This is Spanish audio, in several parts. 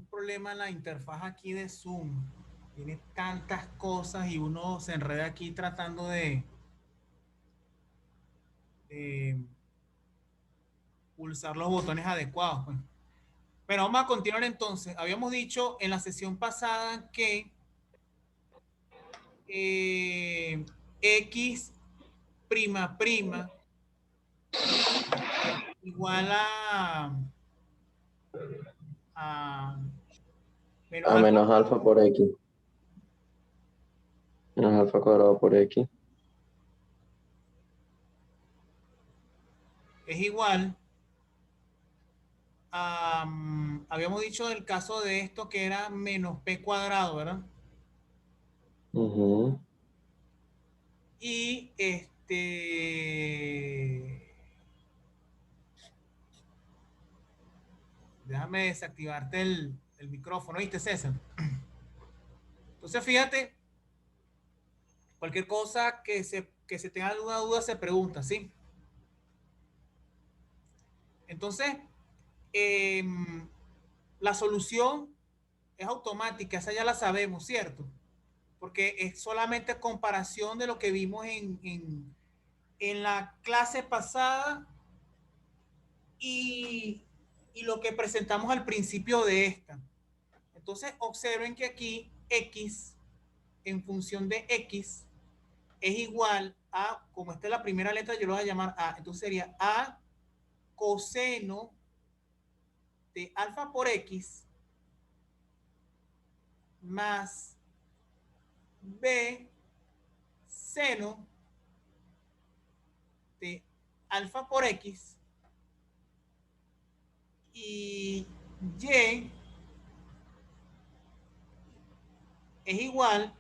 problema en la interfaz aquí de Zoom. Tiene tantas cosas y uno se enreda aquí tratando de pulsar los botones adecuados, pues. Pero vamos a continuar entonces. Habíamos dicho en la sesión pasada que x prima prima igual a menos A alfa menos alfa por x. Menos alfa cuadrado por x. es igual a, habíamos dicho del caso de esto que era menos p cuadrado, ¿verdad? Ujú. Y déjame desactivarte el micrófono, ¿viste, César? Entonces, fíjate, cualquier cosa que se tenga alguna duda se pregunta, ¿sí? Entonces, eh, la solución es automática, esa ya la sabemos, ¿cierto? Porque es solamente comparación de lo que vimos en la clase pasada y, y lo que presentamos al principio de esta. Entonces, observen que aquí x en función de x es igual a, como esta es la primera letra, yo lo voy a llamar a, entonces sería a coseno de alfa por x más b seno de alfa por x y y es igual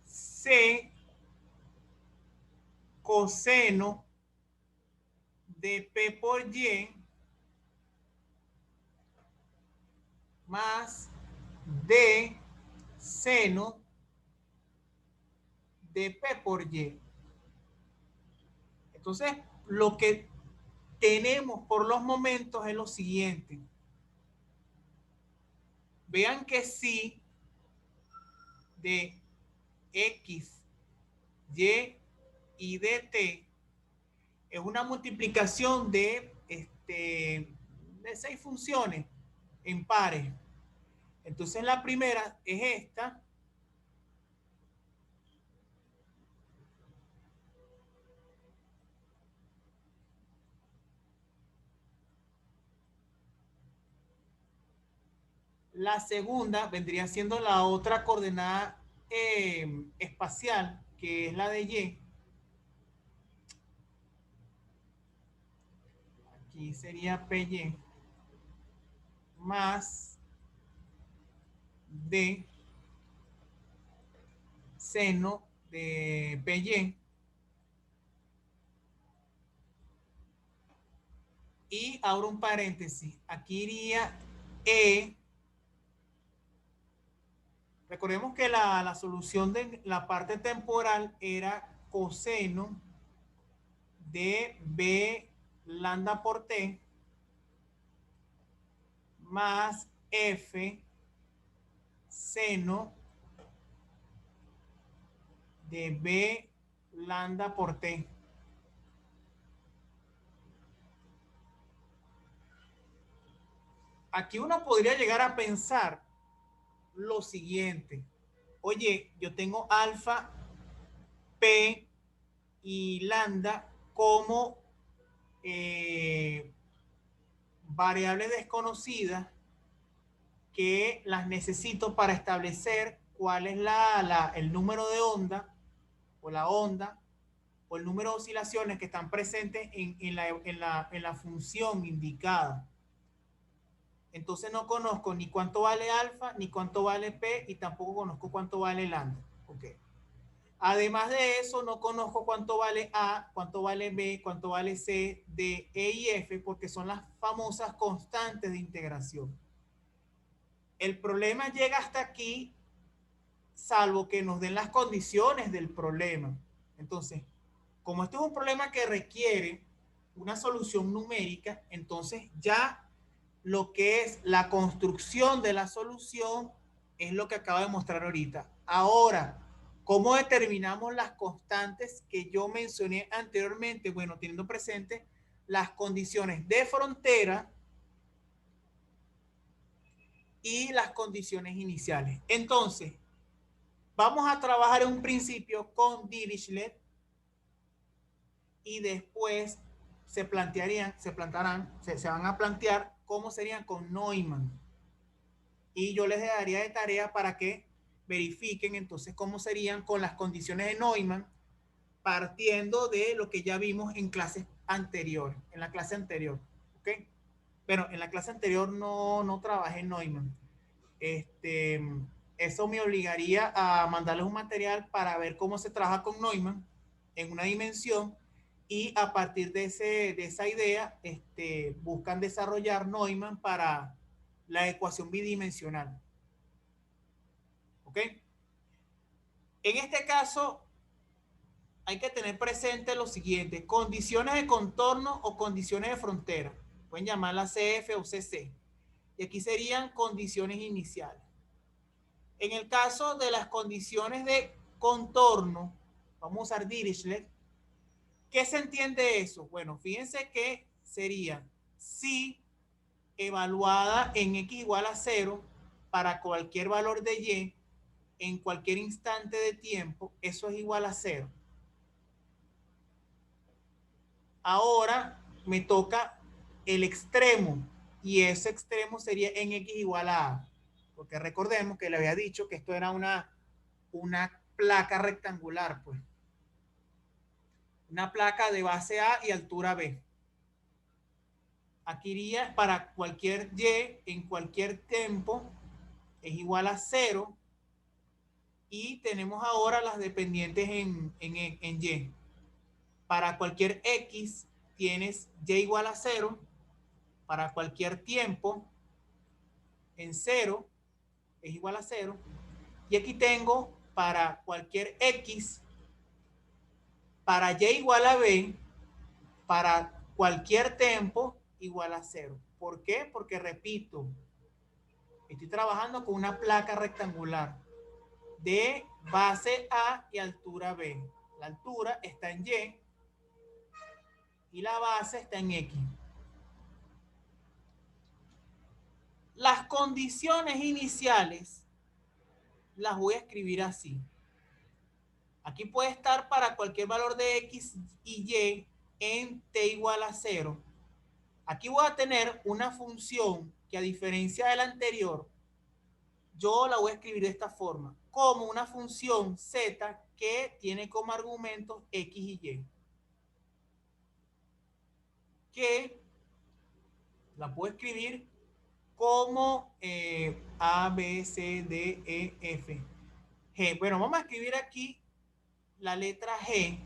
c coseno de p por y más d seno de p por y. Entonces, lo que tenemos por los momentos es lo siguiente. Vean que si de x, y y de t es una multiplicación de 6 funciones en pares. Entonces la primera es esta. La segunda vendría siendo la otra coordenada espacial, que es la de y. Aquí sería py más d seno de py. Y abro un paréntesis. Aquí iría e. Recordemos que la solución de la parte temporal era coseno de b lambda por t más f seno de b lambda por t. Aquí uno podría llegar a pensar lo siguiente. Oye, yo tengo alfa, p y lambda como variables desconocidas que las necesito para establecer cuál es el número de onda o la onda o el número de oscilaciones que están presentes en la función indicada. Entonces no conozco ni cuánto vale alfa, ni cuánto vale p, y tampoco conozco cuánto vale lambda. Okay. Además de eso, no conozco cuánto vale A, cuánto vale B, cuánto vale C, D, E y F, porque son las famosas constantes de integración. El problema llega hasta aquí, salvo que nos den las condiciones del problema. Entonces, como esto es un problema que requiere una solución numérica, entonces ya lo que es la construcción de la solución es lo que acabo de mostrar ahorita. Ahora, ¿cómo determinamos las constantes que yo mencioné anteriormente? Bueno, teniendo presente las condiciones de frontera y las condiciones iniciales. Entonces, vamos a trabajar en un principio con Dirichlet y después se van a plantear cómo serían con Neumann. Y yo les daría de tarea para que verifiquen entonces cómo serían con las condiciones de Neumann, partiendo de lo que ya vimos en clases anteriores, en la clase anterior, ¿ok? Pero en la clase anterior no trabajé en Neumann. Eso me obligaría a mandarles un material para ver cómo se trabaja con Neumann en una dimensión y a partir de esa idea buscan desarrollar Neumann para la ecuación bidimensional. ¿Ok? En este caso hay que tener presente lo siguiente: condiciones de contorno o condiciones de frontera. Pueden llamarlas CF o CC. Y aquí serían condiciones iniciales. En el caso de las condiciones de contorno, vamos a usar Dirichlet. ¿Qué se entiende eso? Bueno, fíjense que sería si evaluada en x igual a 0 para cualquier valor de y en cualquier instante de tiempo, eso es igual a 0. Ahora me toca el extremo y ese extremo sería en x igual a, porque recordemos que le había dicho que esto era una placa rectangular, pues una placa de base A y altura B. Aquí iría para cualquier y en cualquier tiempo es igual a 0 y tenemos ahora las dependientes en y. Para cualquier x tienes y igual a 0, para cualquier tiempo en 0 es igual a 0, y aquí tengo para cualquier x, para y igual a b, para cualquier tiempo igual a 0. ¿Por qué? Porque repito, estoy trabajando con una placa rectangular de base A y altura B. La altura está en y la base está en X. Las condiciones iniciales las voy a escribir así. Aquí puede estar para cualquier valor de X y Y en t igual a 0. Aquí voy a tener una función que, a diferencia de la anterior, yo la voy a escribir de esta forma, como una función z que tiene como argumentos x y y, que la puedo escribir como A, B, C, D, E, F, G. Bueno, vamos a escribir aquí la letra G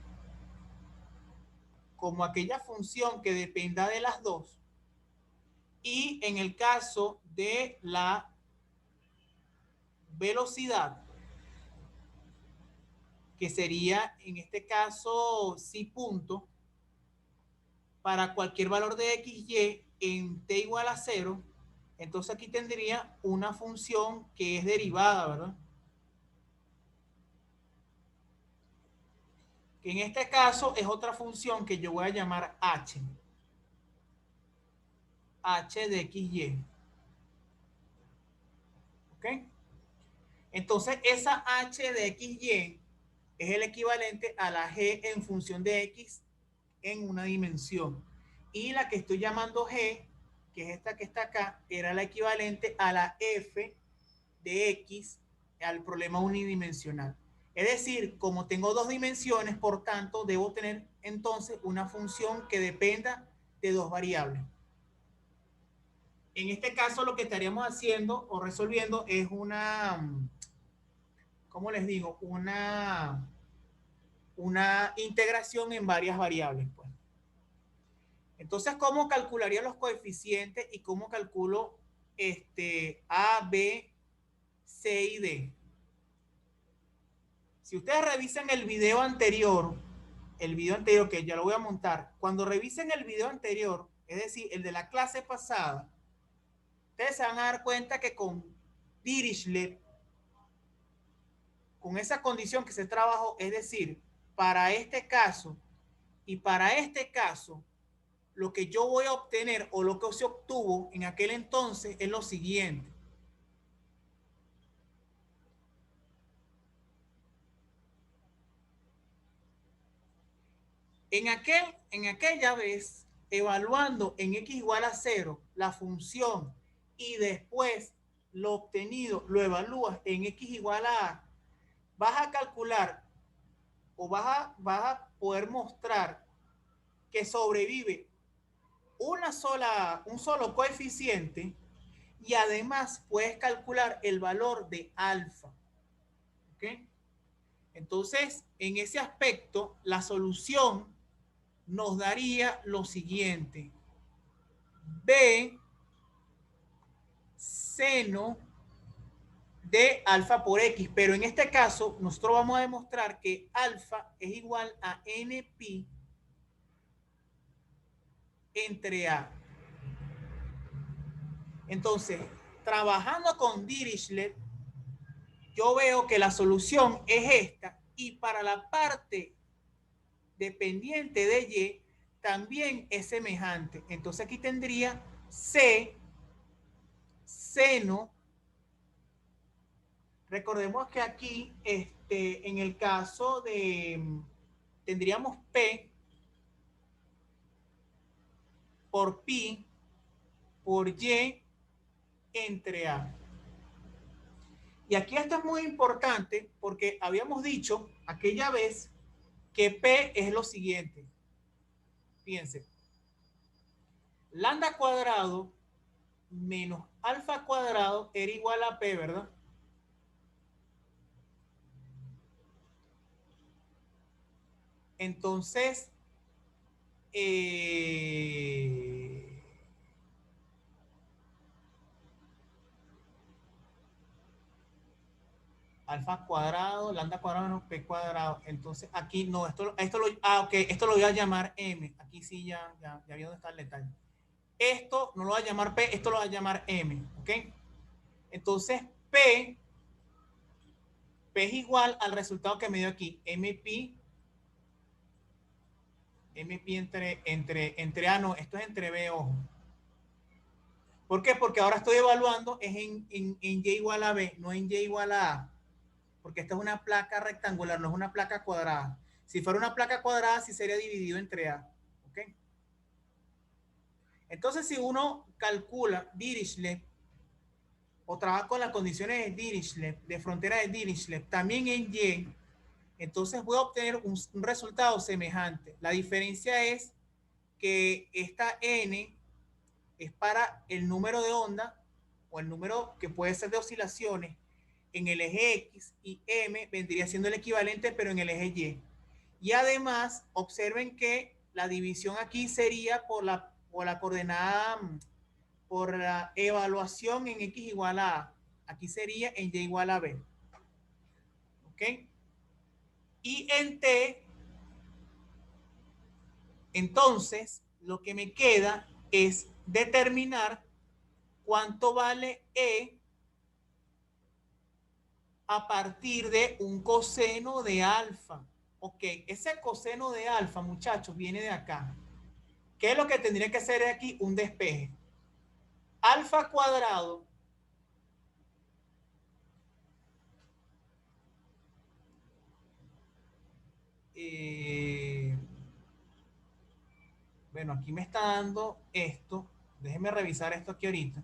como aquella función que dependa de las dos. Y en el caso de la velocidad, que sería en este caso sí punto, para cualquier valor de x, y en t igual a 0, entonces aquí tendría una función que es derivada, ¿verdad? Que en este caso es otra función que yo voy a llamar h. H de x, y. ¿Ok? Entonces esa h de x, y es el equivalente a la g en función de x en una dimensión. Y la que estoy llamando g, que es esta que está acá, era la equivalente a la f de x al problema unidimensional. Es decir, como tengo dos dimensiones, por tanto, debo tener entonces una función que dependa de dos variables. En este caso, lo que estaríamos haciendo o resolviendo es una, ¿cómo les digo? Una integración en varias variables, pues. Entonces, ¿cómo calcularía los coeficientes y cómo calculo A, B, C y D? Si ustedes revisan el video anterior que ya lo voy a montar, cuando revisen el video anterior, es decir, el de la clase pasada, ustedes se van a dar cuenta que con Dirichlet, con esa condición que se trabajó, es decir, para este caso y para este caso, lo que yo voy a obtener o lo que se obtuvo en aquel entonces es lo siguiente. En aquella vez, evaluando en x igual a 0 la función y después lo obtenido lo evalúas en x igual a, vas a calcular o vas a poder mostrar que sobrevive un solo coeficiente y además puedes calcular el valor de alfa. ¿Ok? Entonces, en ese aspecto, la solución nos daría lo siguiente. B seno de alfa por x, pero en este caso nosotros vamos a demostrar que alfa es igual a npi entre a. Entonces, trabajando con Dirichlet, yo veo que la solución es esta y para la parte dependiente de y también es semejante. Entonces aquí tendría c seno. Recordemos que aquí, en el caso de, tendríamos P por pi por y entre A. Y aquí esto es muy importante porque habíamos dicho aquella vez que P es lo siguiente. Fíjense. Lambda cuadrado menos alfa cuadrado era igual a P, ¿verdad? Entonces, alfa cuadrado, lambda cuadrado menos p cuadrado. Entonces aquí no, esto lo voy a llamar m. Aquí sí ya vi dónde está el detalle. Esto no lo voy a llamar p, esto lo voy a llamar m, ¿ok? Entonces p es igual al resultado que me dio aquí, mpi entre a, no, esto es entre b, ojo. ¿Por qué? Porque ahora estoy evaluando es en y igual a b, no en y igual a a. Porque esta es una placa rectangular, no es una placa cuadrada. Si fuera una placa cuadrada, sí sería dividido entre A. ¿Ok? Entonces, si uno calcula Dirichlet o trabaja con las condiciones de Dirichlet, de frontera de Dirichlet, también en Y, entonces voy a obtener un resultado semejante. La diferencia es que esta N es para el número de onda o el número que puede ser de oscilaciones en el eje X y M vendría siendo el equivalente, pero en el eje Y. Y además, observen que la división aquí sería por la coordenada, por la evaluación en X igual a A. Aquí sería en Y igual a B. ¿Ok? Y en T, entonces, lo que me queda es determinar cuánto vale E a partir de un coseno de alfa. Ok, ese coseno de alfa, muchachos, viene de acá. ¿Qué es lo que tendría que hacer aquí? Un despeje. Alfa cuadrado bueno, aquí me está dando esto. Déjenme revisar esto aquí ahorita.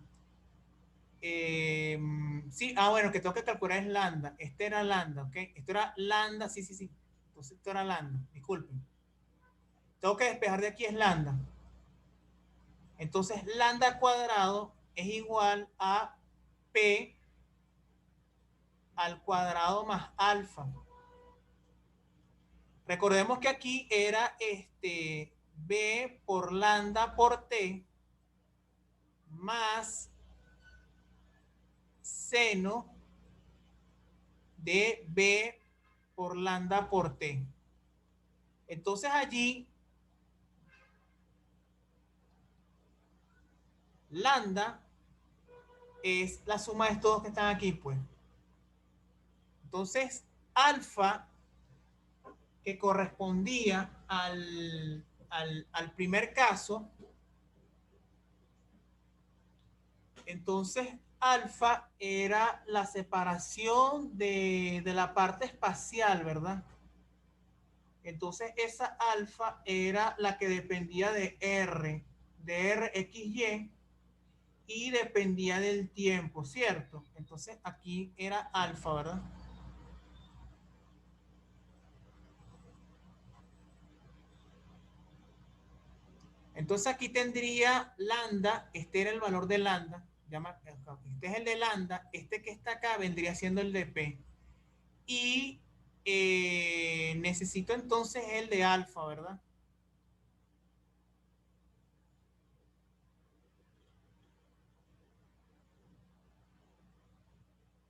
Sí, bueno, que tengo que calcular es lambda. Este era lambda, ¿ok? Esto era lambda, sí. Entonces esto era lambda, disculpen. Tengo que despejar de aquí es lambda. Entonces lambda cuadrado es igual a P al cuadrado más alfa. Recordemos que aquí era B por lambda por T más seno de B por lambda por T. Entonces allí lambda es la suma de estos dos que están aquí, pues. Entonces, alfa, que correspondía al primer caso, entonces alfa era la separación de la parte espacial, ¿verdad? Entonces esa alfa era la que dependía de Rxy, y dependía del tiempo, ¿cierto? Entonces aquí era alfa, ¿verdad? Entonces aquí tendría lambda, este era el valor de lambda, este es el de lambda, este que está acá vendría siendo el de P. Y necesito entonces el de alfa, ¿verdad?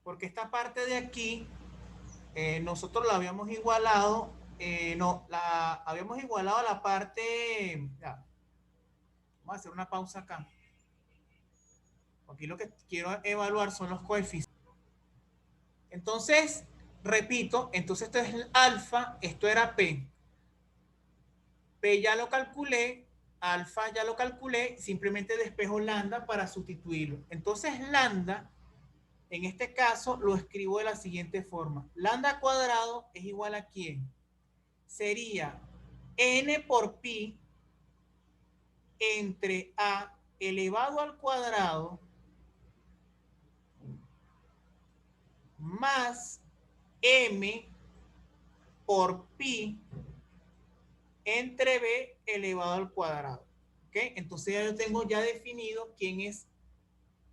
Porque esta parte de aquí, nosotros la habíamos igualado, no, la habíamos igualado a la parte, ya, vamos a hacer una pausa acá. Aquí lo que quiero evaluar son los coeficientes. Entonces, repito, entonces esto es alfa, esto era P. P ya lo calculé, alfa ya lo calculé, simplemente despejo lambda para sustituirlo. Entonces, lambda, en este caso, lo escribo de la siguiente forma. Lambda cuadrado es igual a ¿quién? Sería n por pi entre a elevado al cuadrado más m por pi entre b elevado al cuadrado. ¿Ok? Entonces ya yo tengo ya definido quién es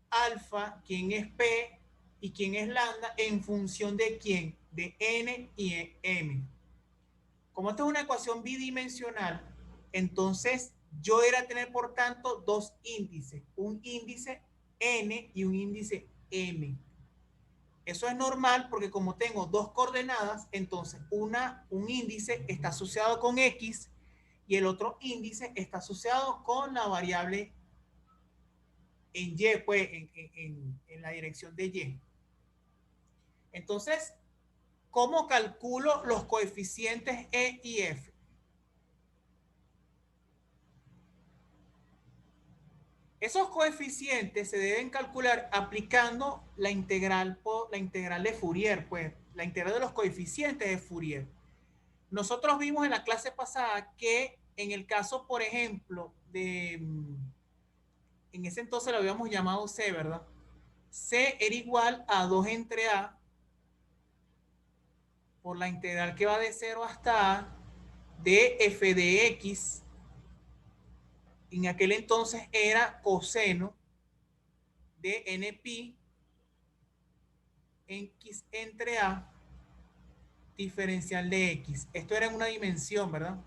alfa, quién es p y quién es lambda en función de quién, de n y m. Como esto es una ecuación bidimensional, entonces yo era tener por tanto dos índices, un índice n y un índice m. Eso es normal porque como tengo dos coordenadas, entonces un índice está asociado con x y el otro índice está asociado con la variable en y, pues en la dirección de y. Entonces, ¿cómo calculo los coeficientes e y f? Esos coeficientes se deben calcular aplicando la integral de Fourier, pues la integral de los coeficientes de Fourier. Nosotros vimos en la clase pasada que en el caso, por ejemplo, en ese entonces lo habíamos llamado C, ¿verdad? C era igual a 2 entre A por la integral que va de 0 hasta A de f de x. En aquel entonces era coseno de n pi x entre A diferencial de x. Esto era en una dimensión, ¿verdad?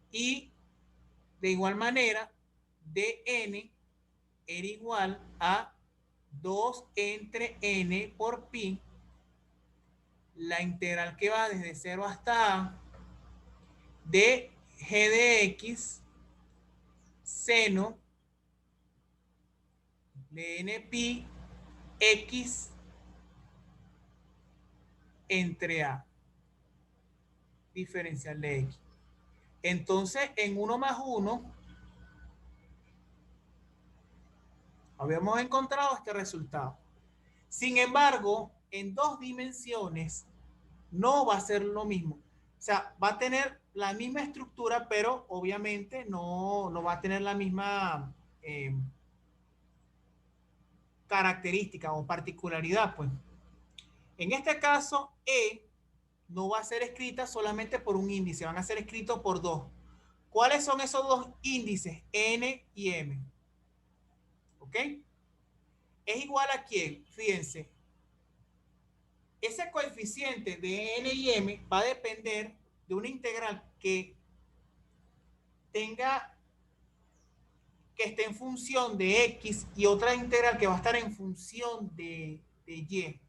Y de igual manera, dn era igual a 2 entre n por pi, la integral que va desde 0 hasta a de g de x seno de n pi x entre a diferencial de x. Entonces, en 1 más 1, habíamos encontrado este resultado. Sin embargo, en dos dimensiones no va a ser lo mismo. O sea, va a tener la misma estructura, pero obviamente no va a tener la misma característica o particularidad, pues. En este caso, E no va a ser escrita solamente por un índice, van a ser escritos por dos. ¿Cuáles son esos dos índices? N y M. ¿Ok? ¿Es igual a quién? Fíjense. Ese coeficiente de N y M va a depender de una integral que esté en función de X y otra integral que va a estar en función de Y.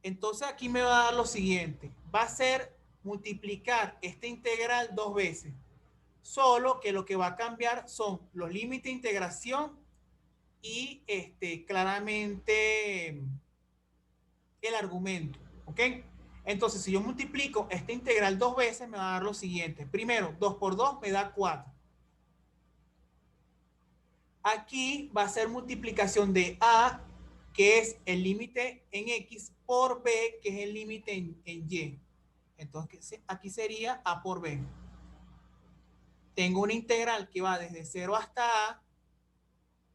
Entonces aquí me va a dar lo siguiente. Va a ser multiplicar esta integral dos veces. Solo que lo que va a cambiar son los límites de integración y claramente el argumento, ¿ok? Entonces, si yo multiplico esta integral dos veces, me va a dar lo siguiente. Primero, 2 por 2 me da 4. Aquí va a ser multiplicación de A, que es el límite en X, por B, que es el límite en Y. Entonces, aquí sería A por B. Tengo una integral que va desde 0 hasta A,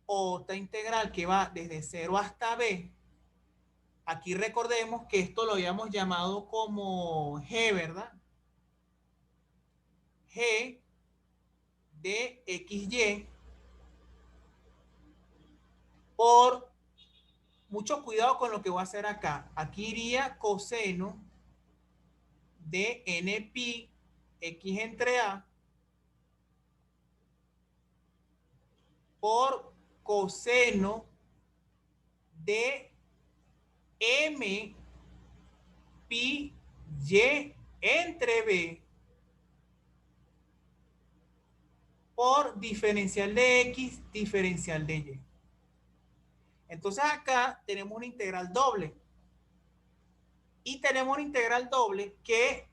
otra integral que va desde 0 hasta B. Aquí recordemos que esto lo habíamos llamado como G, ¿verdad? G de XY por, mucho cuidado con lo que voy a hacer acá. Aquí iría coseno de NP X entre A por coseno de M pi Y entre B por diferencial de X, diferencial de Y. Entonces acá tenemos una integral doble. Y tenemos una integral doble que,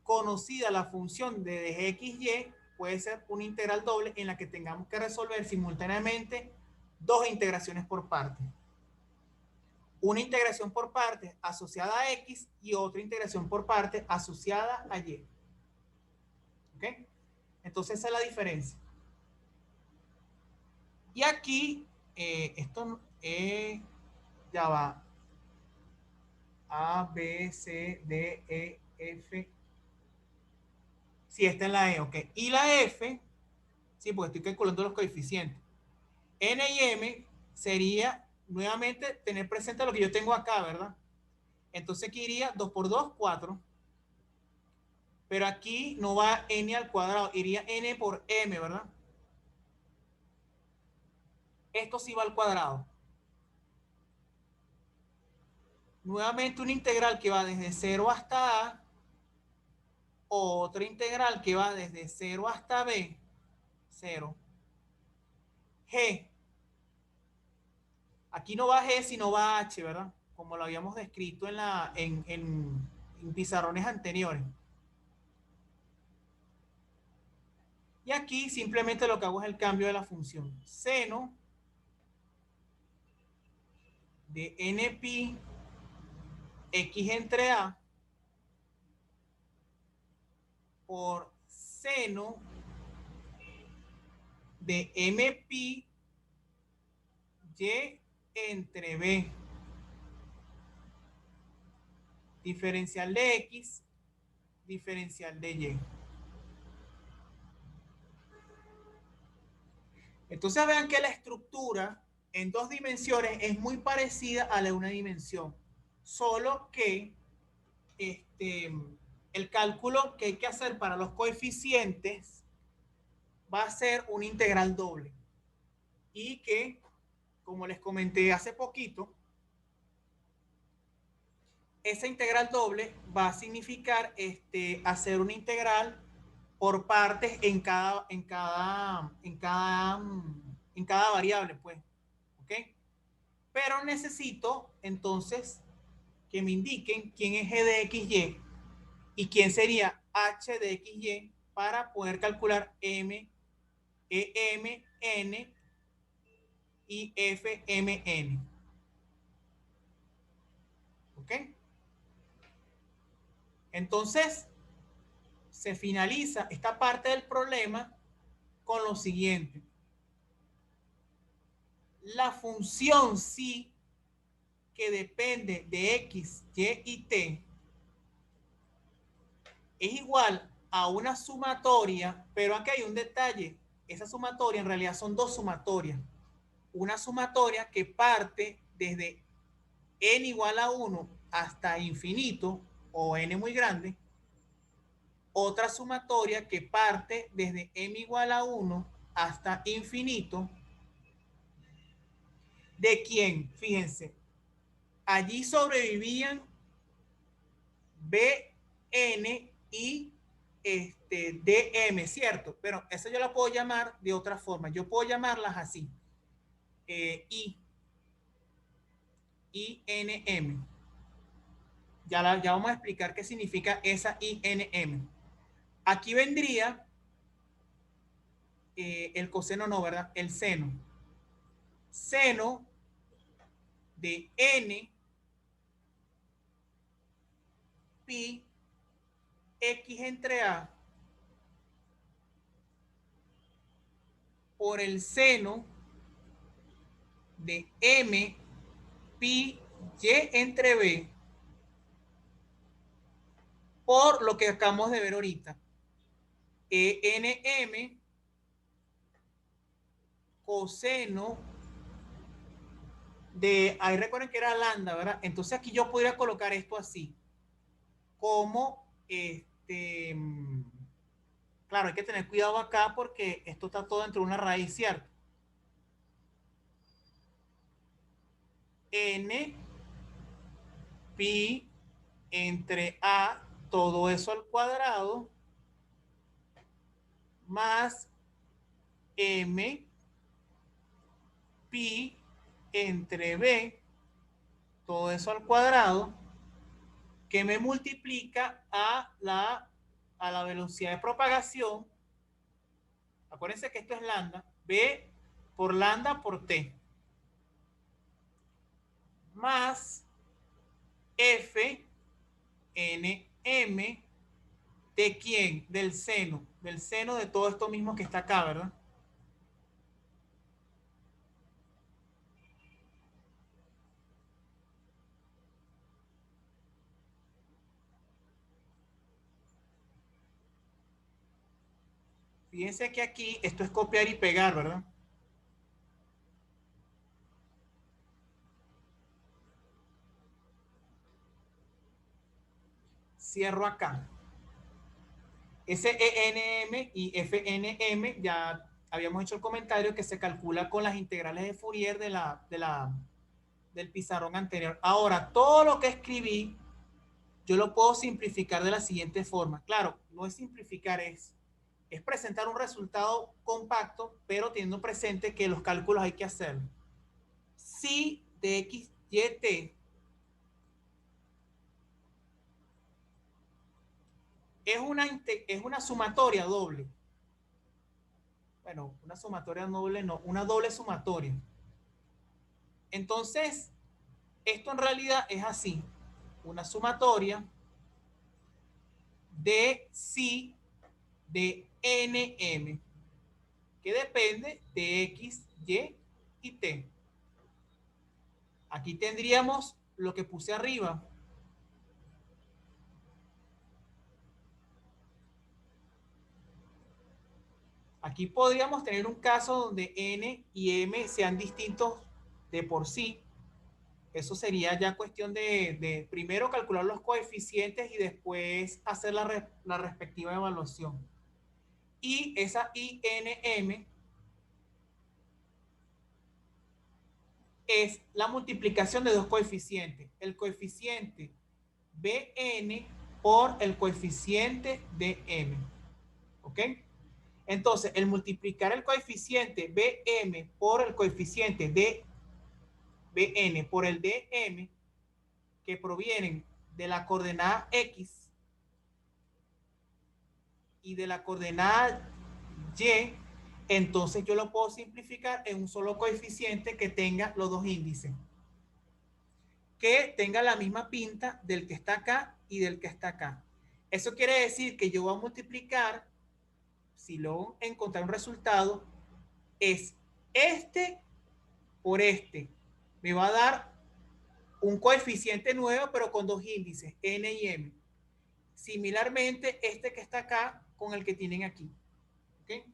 conocida la función de XY, puede ser una integral doble en la que tengamos que resolver simultáneamente dos integraciones por partes. Una integración por partes asociada a X y otra integración por partes asociada a Y. ¿Ok? Entonces esa es la diferencia. Y aquí, esto ya va. A, B, C, D, E, F. Sí, está en la E, ok. Y la F, sí, porque estoy calculando los coeficientes. N y M sería, nuevamente, tener presente lo que yo tengo acá, ¿verdad? Entonces aquí iría 2 por 2, 4. Pero aquí no va N al cuadrado, iría N por M, ¿verdad? Esto sí va al cuadrado. Nuevamente una integral que va desde 0 hasta A, otra integral que va desde 0 hasta B, 0. G. Aquí no va G, sino va H, ¿verdad? Como lo habíamos descrito en pizarrones anteriores. Y aquí simplemente lo que hago es el cambio de la función. Seno de NP X entre A por seno de MP Y entre B. Diferencial de X, diferencial de Y. Entonces vean que la estructura en dos dimensiones es muy parecida a la de una dimensión. Solo que el cálculo que hay que hacer para los coeficientes va a ser una integral doble. Y que, como les comenté hace poquito, esa integral doble va a significar hacer una integral por partes en cada variable, pues. ¿Ok? Pero necesito entonces que me indiquen quién es G de XY y quién sería H de XY para poder calcular M, EM, N y FMN. ¿Ok? Entonces, se finaliza esta parte del problema con lo siguiente. La función psi que depende de X, Y y T es igual a una sumatoria, pero aquí hay un detalle. Esa sumatoria en realidad son dos sumatorias. Una sumatoria que parte desde n igual a 1 hasta infinito o n muy grande. Otra sumatoria que parte desde m igual a 1 hasta infinito. ¿De quién? Fíjense. Allí sobrevivían Bn y Dm, ¿cierto? Pero eso yo la puedo llamar de otra forma. Yo puedo llamarlas así. INM. Ya vamos a explicar qué significa esa INM. Aquí vendría el coseno, no, ¿verdad? El seno. Seno de N pi X entre A por el seno de M pi Y entre B por lo que acabamos de ver ahorita. ENM coseno de, ahí recuerden que era lambda, ¿verdad? Entonces aquí yo podría colocar esto así, como claro, hay que tener cuidado acá porque esto está todo dentro de una raíz, ¿cierto? N pi entre A, todo eso al cuadrado, más M pi entre B, todo eso al cuadrado, que me multiplica a la velocidad de propagación. Acuérdense que esto es lambda, B por lambda por T, más F N M de quién, del seno de todo esto mismo que está acá, ¿verdad? Fíjense que aquí esto es copiar y pegar, ¿verdad? Cierro acá. SENM y FNM, ya habíamos hecho el comentario que se calcula con las integrales de Fourier del pizarrón anterior. Ahora, todo lo que escribí, yo lo puedo simplificar de la siguiente forma. Claro, no es simplificar, es presentar un resultado compacto, pero teniendo presente que los cálculos hay que hacer. Si de X, Y, T es una sumatoria doble. Bueno, una sumatoria doble no, una doble sumatoria. Entonces, esto en realidad es así. Una sumatoria de psi de NM, que depende de X, Y y T. Aquí tendríamos lo que puse arriba. Aquí podríamos tener un caso donde N y M sean distintos de por sí. Eso sería ya cuestión de primero calcular los coeficientes y después hacer la respectiva evaluación. Y esa INM es la multiplicación de dos coeficientes. El coeficiente BN por el coeficiente de M. ¿Ok? Entonces, el multiplicar el coeficiente BM por el coeficiente de BN por el DM, que provienen de la coordenada X y de la coordenada Y, entonces yo lo puedo simplificar en un solo coeficiente que tenga los dos índices, que tenga la misma pinta del que está acá y del que está acá. Eso quiere decir que yo voy a multiplicar, si luego encontrar un resultado, es este por este. Me va a dar un coeficiente nuevo, pero con dos índices, N y M. Similarmente, este que está acá con el que tienen aquí. ¿Okay?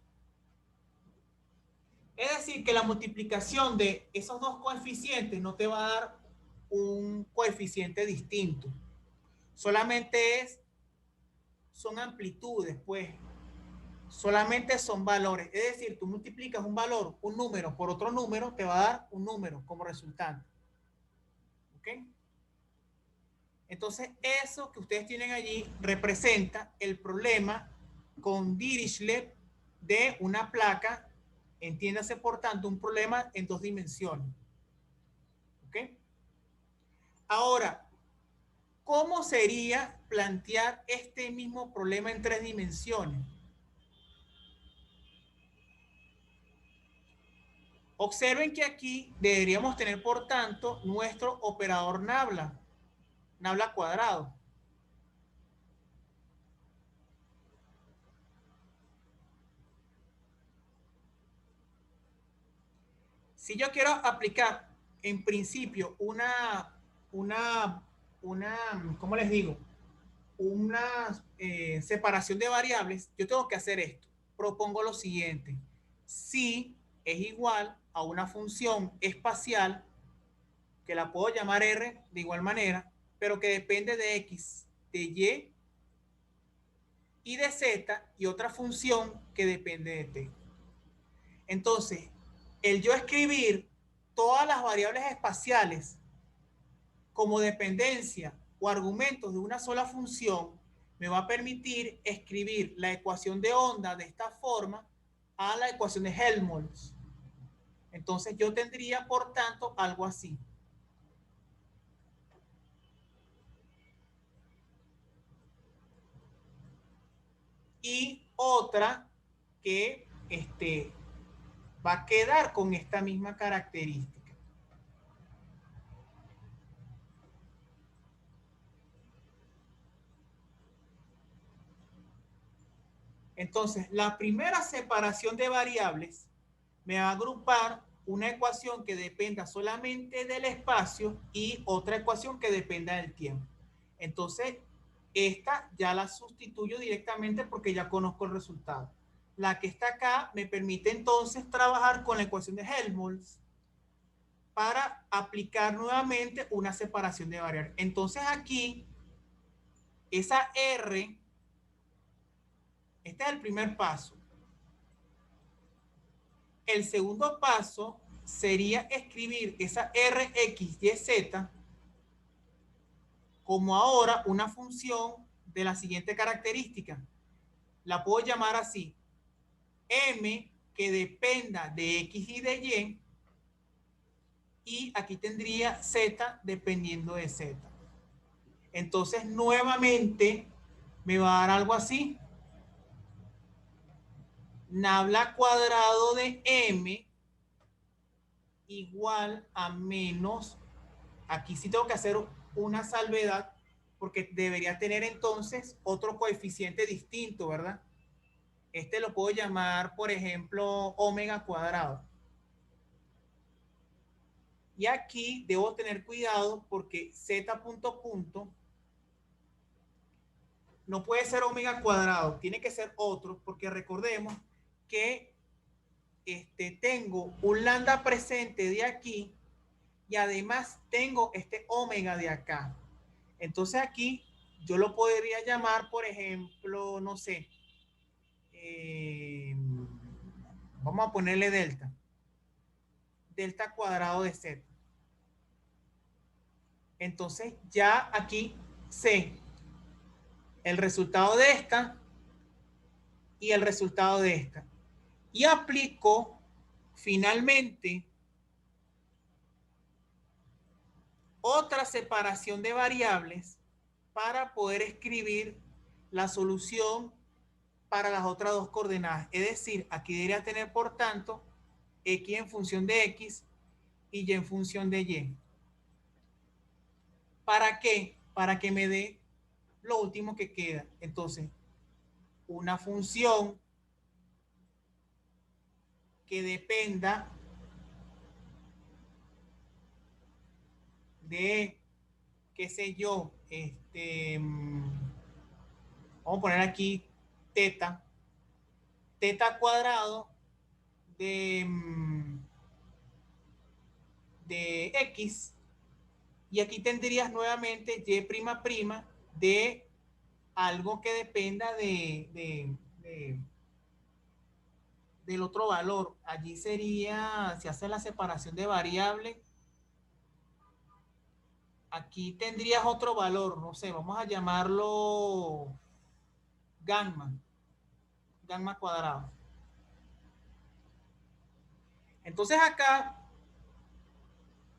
Es decir, que la multiplicación de esos dos coeficientes no te va a dar un coeficiente distinto. Solamente son amplitudes, pues. Solamente son valores. Es decir, tú multiplicas un valor, un número por otro número, te va a dar un número como resultante. ¿Ok? Entonces, eso que ustedes tienen allí representa el problema con Dirichlet de una placa Entiéndase, por tanto, un problema en 2 dimensiones. ¿Ok? Ahora, ¿cómo sería plantear este mismo problema en 3 dimensiones? Observen que aquí deberíamos tener, por tanto, nuestro operador nabla cuadrado. Si yo quiero aplicar en principio ¿cómo les digo? Una separación de variables, yo tengo que hacer esto. Propongo lo siguiente. Si es igual a una función espacial, que la puedo llamar R de igual manera, pero que depende de X, de Y de Z, y otra función que depende de T. Entonces, el yo escribir todas las variables espaciales como dependencia o argumentos de una sola función me va a permitir escribir la ecuación de onda de esta forma a la ecuación de Helmholtz. Entonces yo tendría, por tanto, algo así. Y otra que va a quedar con esta misma característica. Entonces, la primera separación de variables me va a agrupar una ecuación que dependa solamente del espacio y otra ecuación que dependa del tiempo. Entonces, esta ya la sustituyo directamente porque ya conozco el resultado. La que está acá me permite entonces trabajar con la ecuación de Helmholtz para aplicar nuevamente una separación de variables. Entonces aquí, esa R, este es el primer paso. El segundo paso sería escribir esa Rx,Y,Z como ahora una función de la siguiente característica. La puedo llamar así: M que dependa de X y de Y, y aquí tendría Z dependiendo de Z. Entonces nuevamente me va a dar algo así: nabla cuadrado de M igual a menos, aquí sí tengo que hacer una salvedad porque debería tener entonces otro coeficiente distinto, ¿verdad? Este lo puedo llamar, por ejemplo, omega cuadrado. Y aquí debo tener cuidado porque z punto punto no puede ser omega cuadrado, tiene que ser otro, porque recordemos que tengo un lambda presente de aquí y además tengo este omega de acá. Entonces aquí yo lo podría llamar, por ejemplo, no sé, vamos a ponerle delta cuadrado de z. Entonces ya aquí sé el resultado de esta y el resultado de esta. Y aplico finalmente otra separación de variables para poder escribir la solución para las otras dos coordenadas. Es decir, aquí debería tener, por tanto, X en función de X y Y en función de Y. ¿Para qué? Para que me dé lo último que queda. Entonces, una función que dependa de, qué sé yo, vamos a poner aquí teta cuadrado de, de X, y aquí tendrías nuevamente Y prima prima de algo que dependa del otro valor. Allí sería, si hace la separación de variables, aquí tendrías otro valor, no sé, vamos a llamarlo gamma cuadrado. Entonces acá,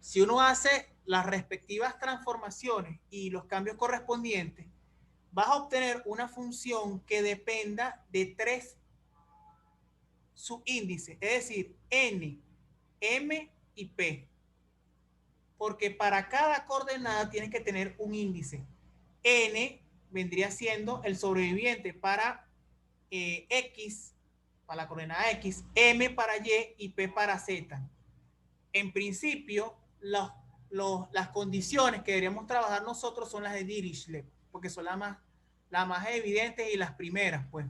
si uno hace las respectivas transformaciones y los cambios correspondientes, vas a obtener una función que dependa de tres subíndices, es decir, n, m y p. Porque para cada coordenada tienes que tener un índice. N vendría siendo el sobreviviente para X, para la coordenada X, M para Y y P para Z. En principio, las condiciones que deberíamos trabajar nosotros son las de Dirichlet, porque son las más evidentes y las primeras, pues.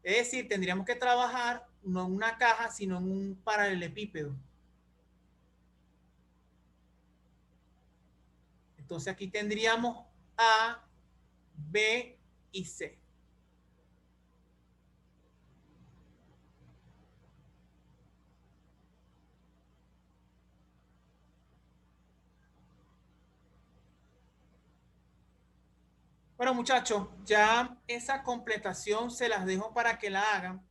Es decir, tendríamos que trabajar no en una caja, sino en un paralelepípedo. Entonces aquí tendríamos A, B y C. Bueno, muchachos, ya esa completación se las dejo para que la hagan.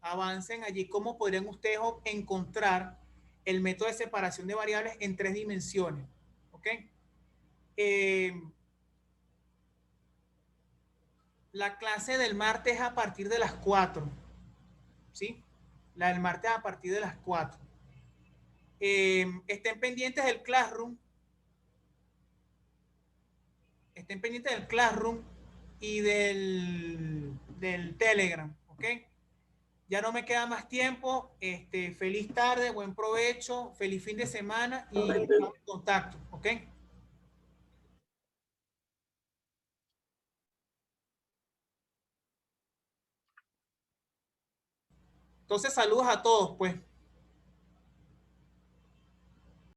Avancen allí cómo podrían ustedes encontrar el método de separación de variables en tres dimensiones. ¿Ok? Eh, la clase del martes a partir de las 4. ¿Sí? La del martes a partir de las 4. Estén pendientes del Classroom. Estén pendientes del Classroom y del Telegram. ¿Ok? Ya no me queda más tiempo. Feliz tarde, buen provecho, feliz fin de semana y estamos en contacto. ¿Ok? Entonces, saludos a todos, pues.